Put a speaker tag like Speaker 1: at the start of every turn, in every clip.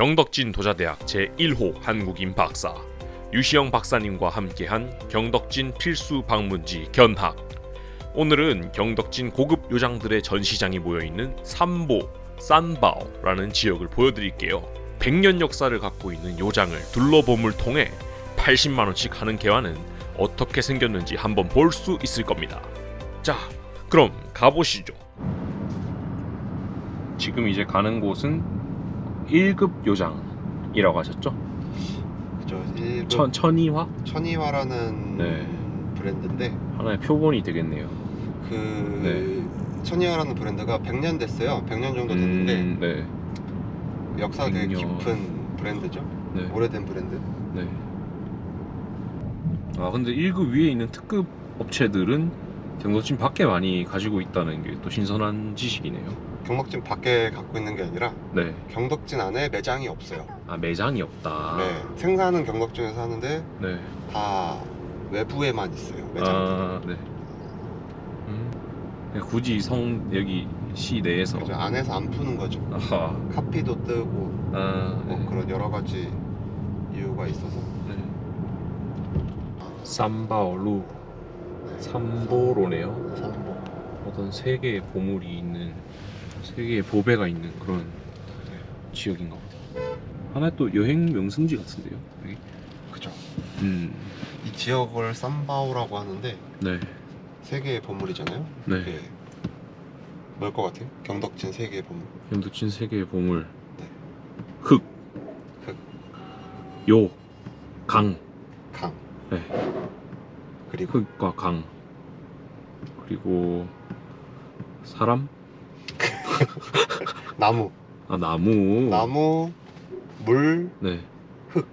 Speaker 1: 경덕진 도자대학 제1호 한국인 박사 유시영 박사님과 함께한 경덕진 필수 방문지 견학. 오늘은 경덕진 고급 요장들의 전시장이 모여있는 삼보, 산바오라는 지역을 보여드릴게요. 100년 역사를 갖고 있는 요장을 둘러봄을 통해 80만원씩 하는 개화는 어떻게 생겼는지 한번 볼 수 있을 겁니다. 자, 그럼 가보시죠. 지금 이제 가는 곳은 1급 요장이라고 하셨죠?
Speaker 2: 그죠. 1급
Speaker 1: 천이화?
Speaker 2: 천이화라는
Speaker 1: 네.
Speaker 2: 브랜드인데
Speaker 1: 하나의 표본이 되겠네요.
Speaker 2: 천이화라는 브랜드가 100년 됐어요. 100년 정도 됐는데
Speaker 1: 네.
Speaker 2: 역사가 되게
Speaker 1: 100년.
Speaker 2: 깊은 브랜드죠.
Speaker 1: 네.
Speaker 2: 오래된 브랜드.
Speaker 1: 네. 아 근데 1급 위에 있는 특급 업체들은 경덕진 밖에 많이 가지고 있다는 게 또 신선한 지식이네요.
Speaker 2: 경덕진 밖에 갖고 있는 게 아니라
Speaker 1: 네.
Speaker 2: 경덕진 안에 매장이 없어요.
Speaker 1: 아 매장이 없다.
Speaker 2: 네. 생산은 경덕진에서 하는데
Speaker 1: 네.
Speaker 2: 다 외부에만 있어요. 매장.
Speaker 1: 아 네. 굳이 여기 시 내에서.
Speaker 2: 그죠. 안에서 안 푸는 거죠.
Speaker 1: 아하.
Speaker 2: 카피도 뜨고
Speaker 1: 아 네.
Speaker 2: 그런 여러 가지 이유가 있어서.
Speaker 1: 네. 삼바오루
Speaker 2: 네.
Speaker 1: 삼보로네요.
Speaker 2: 삼보.
Speaker 1: 어떤 세계의 보물이 있는, 세계의 보배가 있는 그런 지역인가 보다. 하나의 또 여행 명승지 같은데요, 여기?
Speaker 2: 그죠.
Speaker 1: 이
Speaker 2: 이 지역을 삼바오라고 하는데
Speaker 1: 네.
Speaker 2: 세계의 보물이잖아요.
Speaker 1: 네.
Speaker 2: 그게 뭘 것 같아요? 경덕진 세계의 보물.
Speaker 1: 경덕진 세계의 보물.
Speaker 2: 네.
Speaker 1: 흙.
Speaker 2: 흙.
Speaker 1: 요. 강.
Speaker 2: 강.
Speaker 1: 네.
Speaker 2: 그리고
Speaker 1: 흙과 강. 그리고 사람?
Speaker 2: 나무.
Speaker 1: 아 나무.
Speaker 2: 나무, 물,
Speaker 1: 네.
Speaker 2: 흙.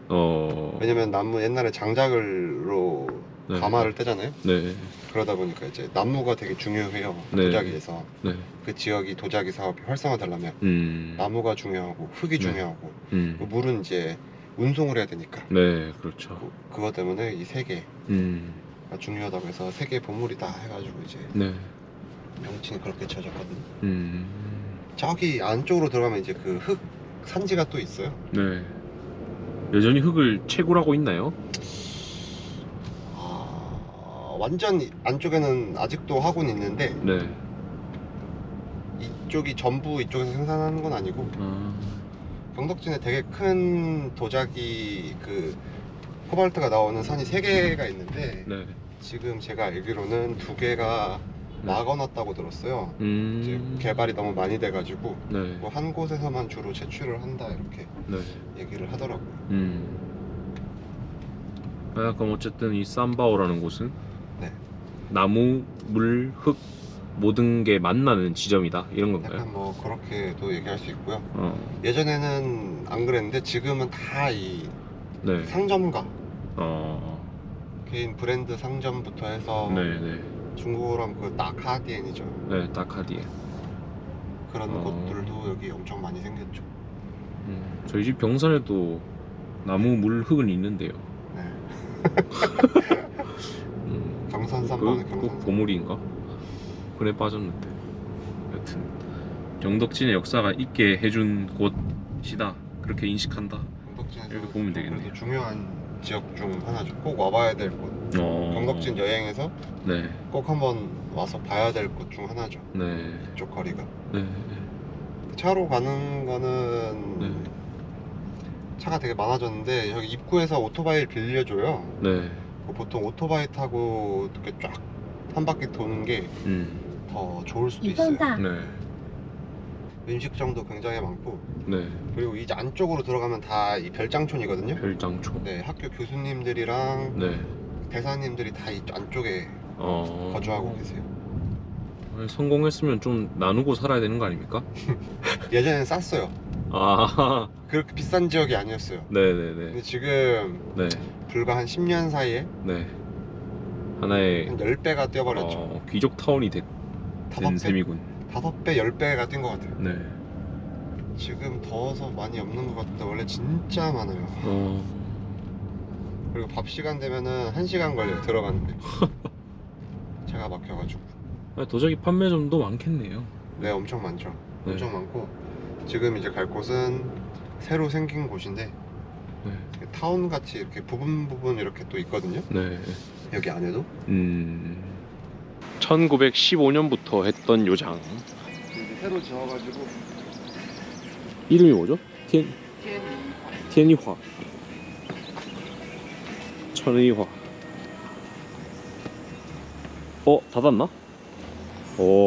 Speaker 1: 왜냐면
Speaker 2: 왜냐면 나무 옛날에 장작으로
Speaker 1: 네.
Speaker 2: 가마를 떼잖아요.
Speaker 1: 네.
Speaker 2: 그러다 보니까 이제 나무가 되게 중요해요.
Speaker 1: 네.
Speaker 2: 도자기에서.
Speaker 1: 네.
Speaker 2: 그 지역이 도자기 사업이 활성화되려면 나무가 중요하고 흙이
Speaker 1: 네.
Speaker 2: 중요하고 그 물은 이제 운송을 해야 되니까
Speaker 1: 네, 그렇죠.
Speaker 2: 그것 때문에 이 세 개가
Speaker 1: 음.
Speaker 2: 중요하다고 해서 세계의 보물이다 해가지고 이제
Speaker 1: 네.
Speaker 2: 명칭이 그렇게 지어졌거든요.
Speaker 1: 음.
Speaker 2: 저기 안쪽으로 들어가면 이제 그 흙 산지가 또 있어요.
Speaker 1: 네. 여전히 흙을 채굴하고 있나요?
Speaker 2: 완전 안쪽에는 아직도 하고는 있는데
Speaker 1: 네.
Speaker 2: 이쪽이 전부 이쪽에서 생산하는 건 아니고
Speaker 1: 아.
Speaker 2: 경덕진에 되게 큰 도자기 그 코발트가 나오는 산이 3개가 있는데
Speaker 1: 네.
Speaker 2: 지금 제가 알기로는 2개가 막아놨다고 들었어요. 이제 개발이 너무 많이 돼가지고
Speaker 1: 네.
Speaker 2: 뭐 한 곳에서만 주로 채취를 한다 이렇게
Speaker 1: 네.
Speaker 2: 얘기를 하더라고요.
Speaker 1: 아, 그럼 어쨌든 이 삼바오라는 곳은
Speaker 2: 네.
Speaker 1: 나무, 물, 흙 모든 게 만나는 지점이다 이런 건가요?
Speaker 2: 약간 뭐 그렇게도 얘기할 수 있고요.
Speaker 1: 어.
Speaker 2: 예전에는 안 그랬는데 지금은 다 이
Speaker 1: 네.
Speaker 2: 상점가
Speaker 1: 어.
Speaker 2: 개인 브랜드 상점부터 해서
Speaker 1: 네, 네.
Speaker 2: 중국어로 하면 그 다카디엔이죠.
Speaker 1: 네, 다카디에.
Speaker 2: 그런 곳들도 여기 엄청 많이 생겼죠.
Speaker 1: 저희 집 병산에도 나무, 물, 흙은 있는데요.
Speaker 2: 네. 경산삼바는
Speaker 1: 그
Speaker 2: 경산삼바.
Speaker 1: 보물인가? 그래 빠졌는데. 여튼 경덕진의 역사가 있게 해준 곳이다. 그렇게 인식한다.
Speaker 2: 경덕진에서
Speaker 1: 이렇게 보면 되겠네요.
Speaker 2: 그래도 중요한 지역 중 하나죠. 꼭 와봐야 될 곳. 경덕진 여행에서
Speaker 1: 네.
Speaker 2: 꼭 한번 와서 봐야 될 곳 중 하나죠.
Speaker 1: 네.
Speaker 2: 이쪽 거리가.
Speaker 1: 네.
Speaker 2: 차로 가는 거는
Speaker 1: 네.
Speaker 2: 차가 되게 많아졌는데 여기 입구에서 오토바이를 빌려줘요.
Speaker 1: 네.
Speaker 2: 보통 오토바이 타고 이렇게 쫙 한 바퀴 도는 게 더 좋을 수도 있어요.
Speaker 1: 네.
Speaker 2: 음식점도 굉장히 많고
Speaker 1: 네.
Speaker 2: 그리고 이제 안쪽으로 들어가면 다 이 별장촌이거든요.
Speaker 1: 별장초.
Speaker 2: 네, 학교 교수님들이랑
Speaker 1: 네.
Speaker 2: 대사님들이 다 이 안쪽에 거주하고 계세요.
Speaker 1: 성공했으면 좀 나누고 살아야 되는 거 아닙니까?
Speaker 2: 예전엔 쌌어요.
Speaker 1: 아.
Speaker 2: 그렇게 비싼 지역이 아니었어요.
Speaker 1: 네네네.
Speaker 2: 근데 지금
Speaker 1: 네.
Speaker 2: 불과 한 10년 사이에
Speaker 1: 네. 하나의
Speaker 2: 한 10배가 뛰어버렸죠.
Speaker 1: 귀족 타운이 된
Speaker 2: 5배?
Speaker 1: 셈이군.
Speaker 2: 5배, 10배가 뛴 것 같아요.
Speaker 1: 네.
Speaker 2: 지금 더워서 많이 없는 것 같은데 원래 진짜 많아요. 그리고 밥 시간 되면은 1시간 걸려요 들어가는데. 차가 막혀가지고.
Speaker 1: 도자기 판매점도 많겠네요.
Speaker 2: 네, 엄청 많죠.
Speaker 1: 네.
Speaker 2: 엄청 많고 지금 이제 갈 곳은 새로 생긴 곳인데
Speaker 1: 네.
Speaker 2: 타운 같이 이렇게 부분 이렇게 또 있거든요.
Speaker 1: 네.
Speaker 2: 여기 안에도
Speaker 1: 1915년부터 했던 요장.
Speaker 2: 이제 새로 지어가지고
Speaker 1: 이름이 뭐죠?天一화. 천의화. 닫았나?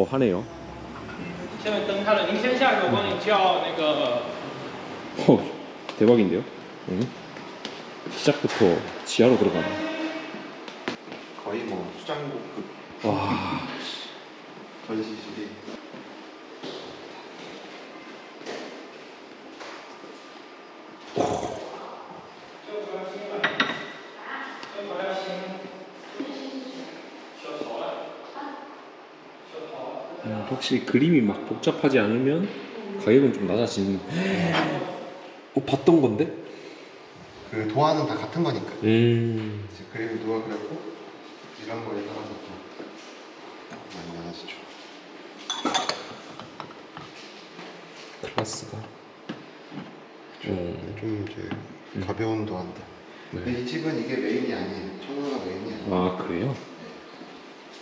Speaker 1: 하네요.
Speaker 3: 下面灯开了，您先下去，我帮你叫那个。
Speaker 1: 대박인데요? 시작부터 지하로 들어가네.
Speaker 2: 거의 뭐 수장고급
Speaker 1: 와.
Speaker 2: 전시실이.
Speaker 1: 확실히 그림이 막 복잡하지 않으면 가격은 좀 낮아지는. 봤던 건데?
Speaker 2: 그 도안은 다 같은 거니까.
Speaker 1: 음.
Speaker 2: 이제 그림을 누가 그렸고 이런 거에 따라서 또 많이 나눠지죠.
Speaker 1: 클래스가.
Speaker 2: 좀 이제 가벼운 도안들.
Speaker 1: 네.
Speaker 2: 근데 이 집은 이게 메인이 아니에요. 청와가 메인이 아니에요.
Speaker 1: 아 그래요?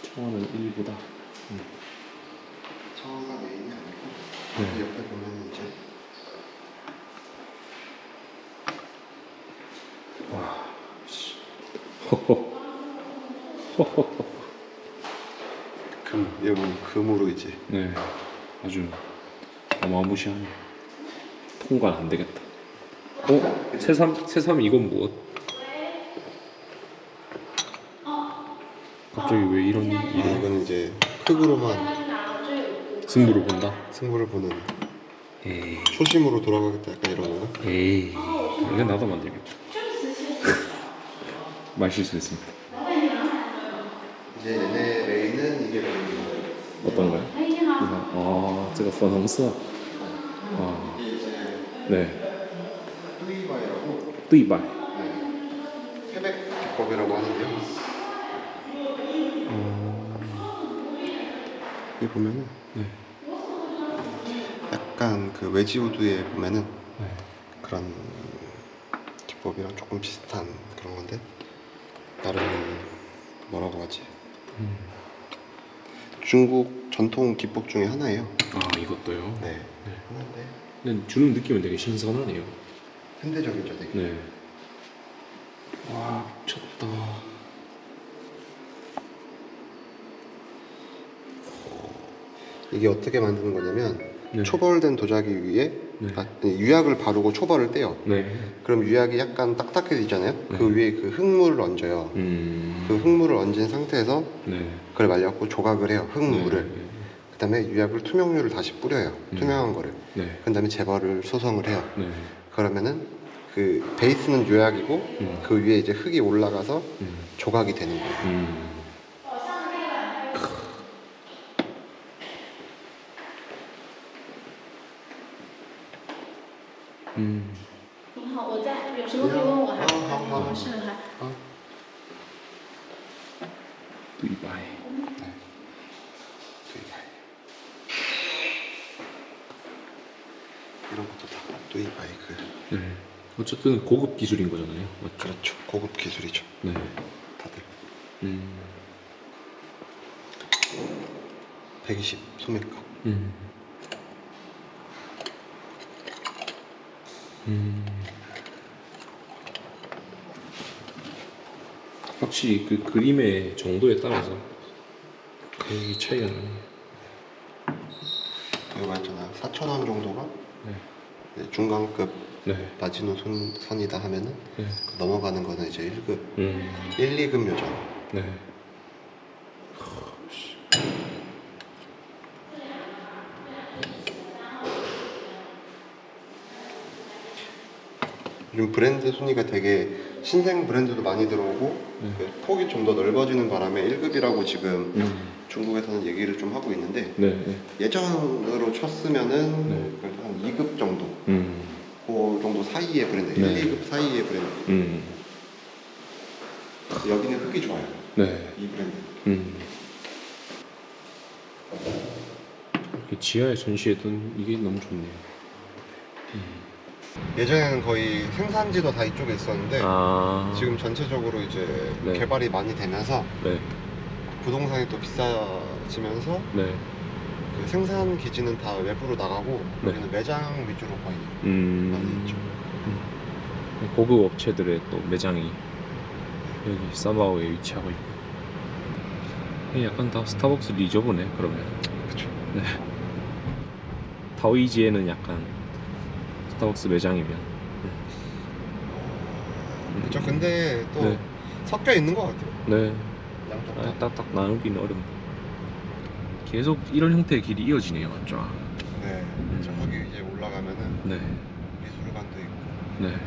Speaker 1: 청와는 일부다.
Speaker 2: 청와가 메인이 아니고
Speaker 1: 네.
Speaker 2: 옆에 보면 이제
Speaker 1: 와. 허허. 허허.
Speaker 2: 금, 여러분 금으로 이제
Speaker 1: 네. 아주 어마무시하네. 통관 안 되겠다. 새삼 이건 무엇? 갑자기 왜 이런
Speaker 2: 이건 이제 흙으로만
Speaker 1: 승부를 본다?
Speaker 2: 승부를 보는
Speaker 1: 에이.
Speaker 2: 초심으로 돌아가겠다 약간 이런 건가?
Speaker 1: 에이. 이건 나도 만들겠다. 말 실수했습니다.
Speaker 2: 이제 얘네 메인은 이게 메인이에요.
Speaker 1: 어떤 거요? 아, 제가粉红色. 아,
Speaker 2: 이게 이제
Speaker 1: 네.
Speaker 2: 뚜이바이라고
Speaker 1: 对白.
Speaker 2: 태백 기법이라고 하는데요. 여기 보면은
Speaker 1: 네.
Speaker 2: 약간 그 웨지우드에 보면은
Speaker 1: 네.
Speaker 2: 그런 기법이랑 조금 비슷한 그런 건데 나름 뭐라고 하지? 중국 전통 기법 중에 하나예요.
Speaker 1: 아, 이것도요?
Speaker 2: 네. 하나인데
Speaker 1: 근데 주는 느낌은 되게 신선하네요.
Speaker 2: 현대적이죠, 되게.
Speaker 1: 네. 와, 미쳤다.
Speaker 2: 이게 어떻게 만드는 거냐면
Speaker 1: 네.
Speaker 2: 초벌된 도자기 위에
Speaker 1: 네.
Speaker 2: 유약을 바르고 초벌을 떼요.
Speaker 1: 네.
Speaker 2: 그럼 유약이 약간 딱딱해지잖아요.
Speaker 1: 네.
Speaker 2: 그 위에 그 흙물을 얹어요. 그 흙물을 얹은 상태에서
Speaker 1: 네.
Speaker 2: 그걸 말려갖고 조각을 해요. 흙물을.
Speaker 1: 네.
Speaker 2: 그 다음에 유약을 투명류를 다시 뿌려요. 투명한 거를.
Speaker 1: 네.
Speaker 2: 그 다음에 제벌을 소성을 해요.
Speaker 1: 네.
Speaker 2: 그러면은 그 베이스는 유약이고 그 위에 이제 흙이 올라가서 조각이 되는 거예요.
Speaker 4: 你好，我在，有什么可以问我还？
Speaker 2: 好
Speaker 4: 是还。
Speaker 1: 뚜이바이.
Speaker 2: 이런 것도 다 뚜이바이크.
Speaker 1: 네. 어쨌든 고급 기술인 거잖아요. 맞죠?
Speaker 2: 그렇죠. 고급 기술이죠.
Speaker 1: 네.
Speaker 2: 다들. 120 소매값.
Speaker 1: 확실히 그 그림의 정도에 따라서 가격이 차이가 나네요.
Speaker 2: 여기 말했잖아요. 4,000원 정도가
Speaker 1: 네.
Speaker 2: 이제 중간급
Speaker 1: 네.
Speaker 2: 마지노 선이다 하면은
Speaker 1: 네.
Speaker 2: 넘어가는 거는 이제 1급, 1, 2급 요정.
Speaker 1: 네.
Speaker 2: 요즘 브랜드 순위가 되게 신생 브랜드도 많이 들어오고 그 폭이 좀 더 넓어지는 바람에 1급이라고 지금 중국에서는 얘기를 좀 하고 있는데
Speaker 1: 네. 네.
Speaker 2: 예전으로 쳤으면은
Speaker 1: 네.
Speaker 2: 그래도 한 2급 정도 그 정도 사이의 브랜드,
Speaker 1: 네.
Speaker 2: 1, 2급 사이의 브랜드. 여기는 흙이 좋아요.
Speaker 1: 네.
Speaker 2: 이 브랜드.
Speaker 1: 이렇게 지하에 전시했던 이게 너무 좋네요.
Speaker 2: 예전에는 거의 생산지도 다 이쪽에 있었는데
Speaker 1: 아.
Speaker 2: 지금 전체적으로 이제
Speaker 1: 네.
Speaker 2: 개발이 많이 되면서
Speaker 1: 네.
Speaker 2: 부동산이 또 비싸지면서
Speaker 1: 네.
Speaker 2: 그 생산 기지는 다 외부로 나가고
Speaker 1: 네.
Speaker 2: 여기는 매장 위주로 거의 많이 있죠.
Speaker 1: 고급 업체들의 또 매장이 여기 사마오에 위치하고 있고. 이게 약간 다 스타벅스 리저브네 그러면.
Speaker 2: 그쵸.
Speaker 1: 네. 타오이지에는 약간 스타벅스 매장이면.
Speaker 2: 그쵸. 근데 또
Speaker 1: 네.
Speaker 2: 섞여 있는 것 같아요.
Speaker 1: 네.
Speaker 2: 양쪽 다.
Speaker 1: 아, 딱딱 나누기는 어렵네. 계속 이런 형태의 길이 이어지네요, 쫙.
Speaker 2: 네. 저기 이제 올라가면은
Speaker 1: 네.
Speaker 2: 미술관도 있고
Speaker 1: 네.